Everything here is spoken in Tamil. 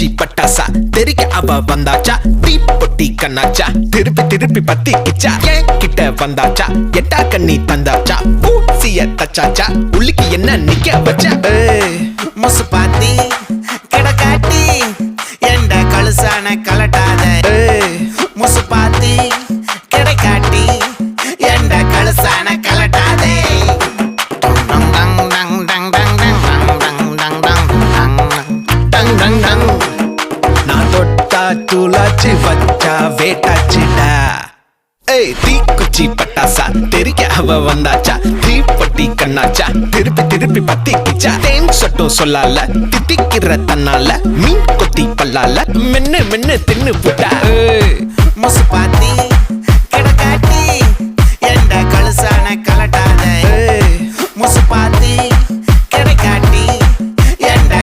தீக்குச்சி பட்டாசா தெரிக்க அவ வந்தாச்சா தீப்பொட்டி கண்ணாச்சா திருப்பி திருப்பி பத்திக்கிச்சா ஏன் கிட்ட வந்தாச்சா எட்டா கண்ணி தந்தாச்சா பூசிய தச்சாச்சா உள்ளிக்கு என்ன நிக்க வச்சா முசு பாத்தி கிடக்காட்டி எந்த கழுசான கலட்டாத முசு பாத்தி கிடக்காட்டி எந்த கழுசான கலட்டாதே நான் தொட்டா தூளாச்சு வச்சா வேட்டாச்சுடா தீக்குச்சி பட்டாசா தெரிக்க அவ வந்தாச்சா தீப்பொட்டி கண்ணாச்சா திருப்பி திருப்பி பத்திக்கிச்சா தேன் சொட்டும் சொல்லால திட்டிக்கிற தன்னால மீன் கொத்தி பல்லால மென்னு மென்னு தின்னு புட்டா முசு பாத்தி